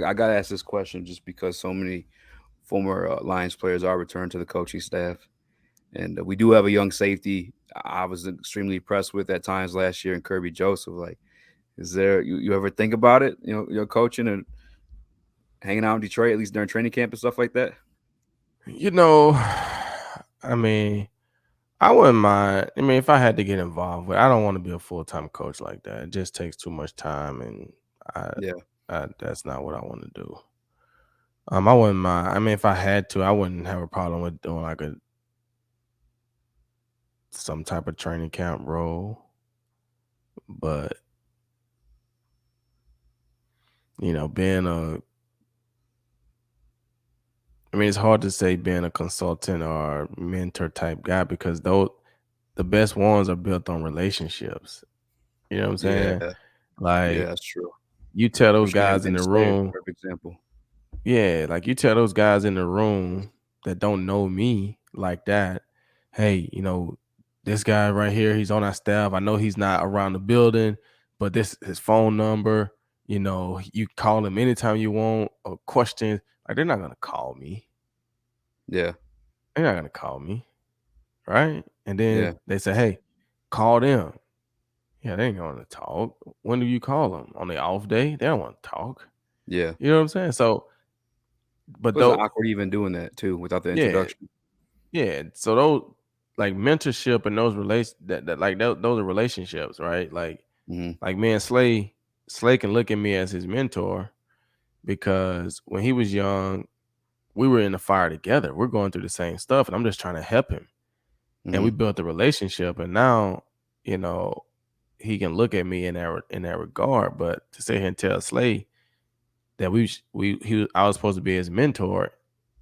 I got to ask this question just because so many former Lions players are returned to the coaching staff. And we do have a young safety I was extremely impressed with at times last year in Kirby Joseph. Like, is there, you ever think about it, you're coaching and hanging out in Detroit, at least during training camp and stuff like that? You know, I mean, I wouldn't mind. I mean, if I had to get involved, but I don't want to be a full time coach like that. It just takes too much time, and I, Yeah. that's not what I want to do. I wouldn't mind. I mean, if I had to, I wouldn't have a problem with doing like a some type of training camp role. But being I mean, it's hard to say being a consultant or mentor type guy because the best ones are built on relationships. You know what I'm Yeah. saying? Yeah, Like that's true. you tell those Christian guys in and the Slay is room, a perfect example. yeah, like you tell those guys in the room that don't know me like that, hey, this guy right here, he's on our staff. I know he's not around the building, but this his phone number. You call him anytime you want a question. Like they're not gonna call me. Yeah. They're not gonna call me, right? And then Yeah. they say, hey, call them. Yeah, they ain't gonna talk. When do you call them? On the off day? They don't want to talk. Yeah. You know what I'm saying? So, It but was though, awkward even doing that too without the yeah, introduction. yeah. So those like mentorship and those that like those are relationships, right? Hmm. Like me and Slay can look at me as his mentor because when he was young, we were in the fire together. We're going through the same stuff, and I'm just trying to help him. And Hmm. we built a relationship, and now you know he can look at me in that regard. But to sit here and tell Slay that I was supposed to be his mentor,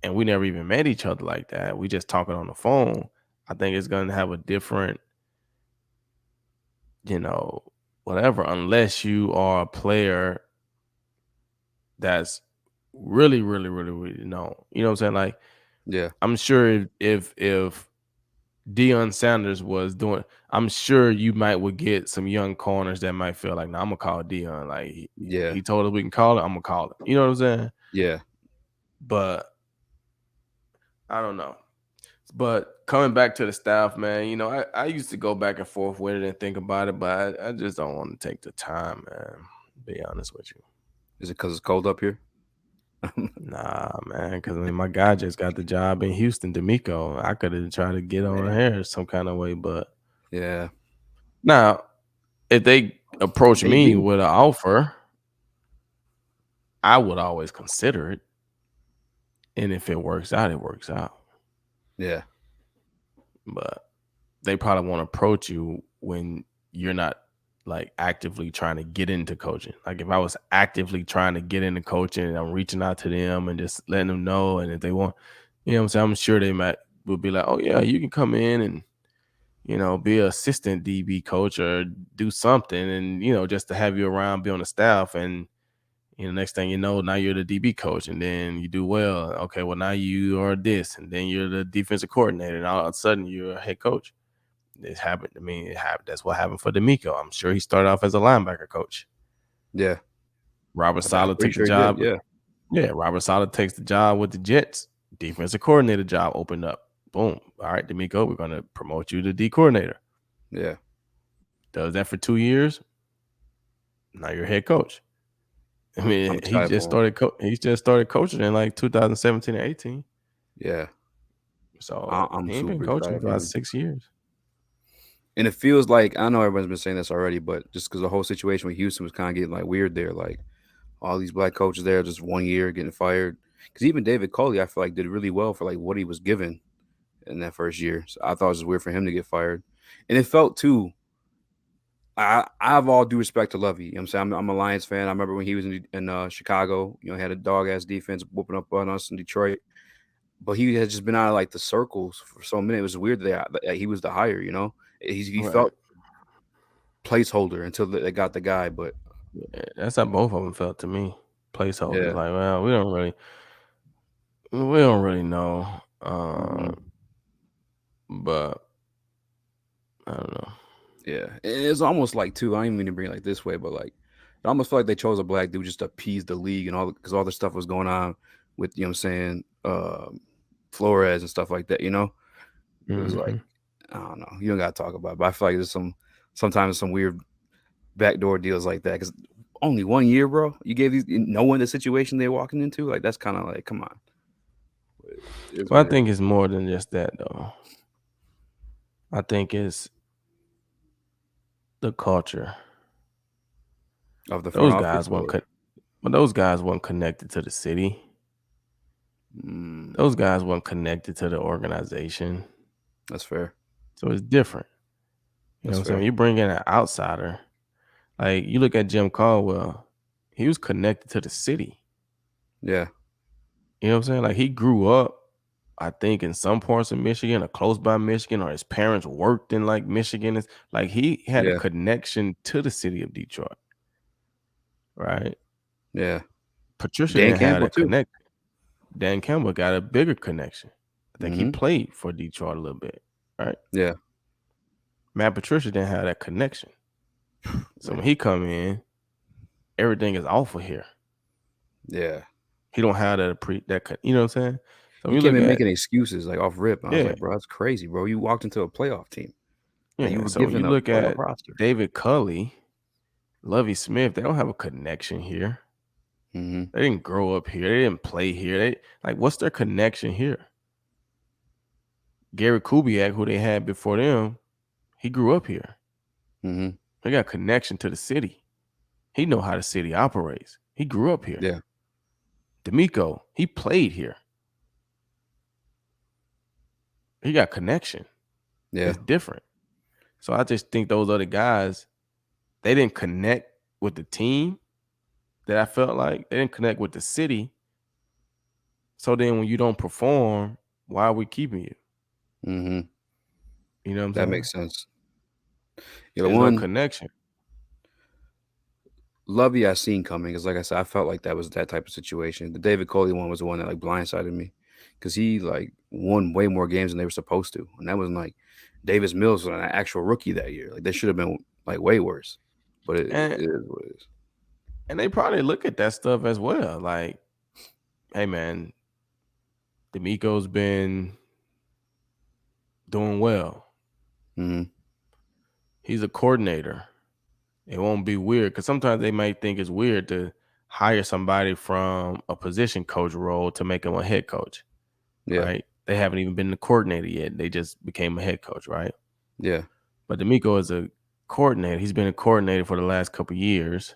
and we never even met each other like that. We just talking on the phone. I think it's gonna have a different, you know, whatever. Unless you are a player that's really, really, really, really known. You know what I'm saying? Like Yeah. I'm sure if Deion Sanders was doing, I'm sure you might would get some young corners that might feel like, nah, I'm gonna call Deion. Like Yeah. he told us we can call it, I'm gonna call it. You know what I'm saying? Yeah. But I don't know. But coming back to the staff, man, I used to go back and forth with it and think about it, but I just don't want to take the time, man. Be honest with you. Is it because it's cold up here? Nah, man, because I mean, my guy just got the job in Houston, D'Amico. I could have tried to get on Man. here some kind of way, but Yeah. now if they approach me Maybe. with an offer, I would always consider it. And if it works out, it works out. Yeah. But they probably won't approach you when you're not like actively trying to get into coaching. Like if I was actively trying to get into coaching and I'm reaching out to them and just letting them know, and if they want, what I'm saying, I'm sure they might will be like, oh yeah, you can come in and be an assistant DB coach or do something, and just to have you around, be on the staff, and next thing you know, now you're the DB coach, and then you do well. Okay, well now you are this, and then you're the defensive coordinator, and all of a sudden you're a head coach. This happened. I mean, it happened. That's what happened for D'Amico. I'm sure he started off as a linebacker coach. Yeah. Robert I'm Saleh pretty took the sure he did. job. Yeah. Yeah, Robert Saleh takes the job with the Jets. Defensive coordinator job opened up. Boom. All right, D'Amico, we're going to promote you to D coordinator. Yeah. Does that for 2 years. Now you're head coach. I I'm mean, excited for him. he just started coaching in like 2017 and 18. Yeah. So I'm he ain't been super coaching excited for for about him. 6 years. And it feels like, I know everyone's been saying this already, but just because the whole situation with Houston was kind of getting like weird there, like all these black coaches there just 1 year getting fired. Because even David Coley, I feel like did really well for like what he was given in that first year. So I thought it was weird for him to get fired. And it felt too. I have all due respect to Lovey. You know what I'm saying? I'm a Lions fan. I remember when he was in Chicago, he had a dog ass defense whooping up on us in Detroit. But he has just been out of like the circles for so many. It was weird that he was the hire. He Right. felt placeholder until they got the guy. But Yeah, that's how both of them felt to me. Placeholders. yeah. Like, well, we don't really know. Mhm. But I don't know. Yeah. It's almost like too. I don't even mean to bring it like this way, but like I almost feel like they chose a black dude just to appease the league and all, because all the stuff was going on with, you know what I'm saying, Flores and stuff like that, you know? It was like, I don't know. You don't got to talk about it, but I feel like there's sometimes some weird backdoor deals like that. Because only 1 year, bro, you gave these, knowing the situation they're walking into, like, that's kind of like, come on. Well, I think it's more than just that, though. I think it's the culture of the front office. Those guys weren't connected to the city. Those guys weren't connected to the organization. That's fair. So it's different. You know what I'm saying? You bring in an outsider. Like, you look at Jim Caldwell, he was connected to the city. Yeah. You know what I'm saying? Like, he grew up, I think, in some parts of Michigan or close by Michigan, or his parents worked in, like, Michigan. Like, he had a connection to the city of Detroit. Right? Yeah. Patricia didn't have that connection. Dan Campbell got a bigger connection. I think he played for Detroit a little bit. Right? Yeah. Matt Patricia didn't have that connection. So when he come in, everything is off of here. Yeah. He don't have that you know what I'm saying? So he came in making excuses like off rip. And I was like, bro, that's crazy, bro. You walked into a playoff team. Yeah. You were so you look at David Culley, Lovie Smith, they don't have a connection here. They didn't grow up here. They didn't play here. What's their connection here? Gary Kubiak, who they had before them, he grew up here. They got a connection to the city. He know how the city operates. He grew up here. Yeah. D'Amico, he played here. He got connection. Yeah. It's different. So I just think those other guys, they didn't connect with the team that I felt like. They didn't connect with the city. So then when you don't perform, why are we keeping you? You know what I'm saying? That makes sense. There's no connection. Lovey I seen coming, because like I said, I felt like that was that type of situation. The David Coley one was the one that like blindsided me, because he like won way more games than they were supposed to, and that was like Davis Mills was an actual rookie that year. Like they should have been like way worse, but it is what it is. And they probably look at that stuff as well. Like, hey man, D'Amico's been doing well. He's a coordinator. It won't be weird, because sometimes they might think it's weird to hire somebody from a position coach role to make him a head coach. Yeah. Right? They haven't even been the coordinator yet. They just became a head coach, right? Yeah. But D'Amico is a coordinator. He's been a coordinator for the last couple of years.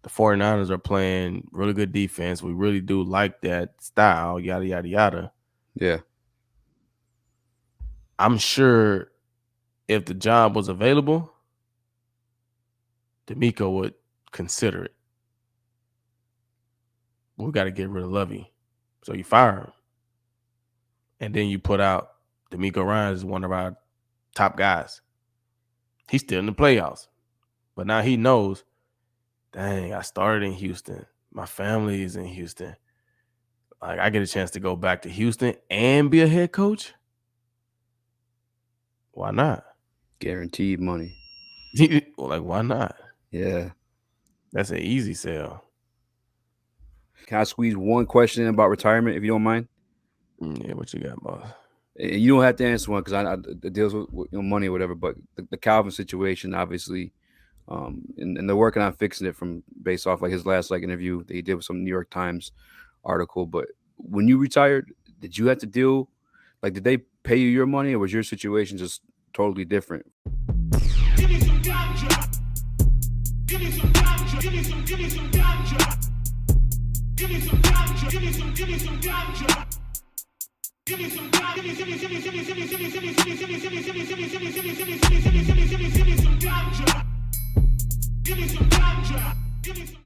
The 49ers are playing really good defense. We really do like that style, yada, yada, yada. Yeah. I'm sure if the job was available, D'Amico would consider it. We got to get rid of Lovey. So you fire him. And then you put out D'Amico Ryans as one of our top guys. He's still in the playoffs. But now he knows, dang, I started in Houston. My family is in Houston. Like, I get a chance to go back to Houston and be a head coach? Why not? Guaranteed money. Like, why not? Yeah. That's an easy sell. Can I squeeze one question in about retirement, if you don't mind? Yeah, what you got, boss? You don't have to answer one, because it deals with money or whatever, but the Calvin situation, obviously, and they're working on fixing it from based off like his last like interview that he did with some New York Times article. But when you retired, did you have to deal, like, did they pay you your money, or was your situation just totally different? Give me some ganja. Give me some ganja. Give me some ganja. Give me some ganja. Give me some ganja. Give me some ganja. Give me some ganja. Give me some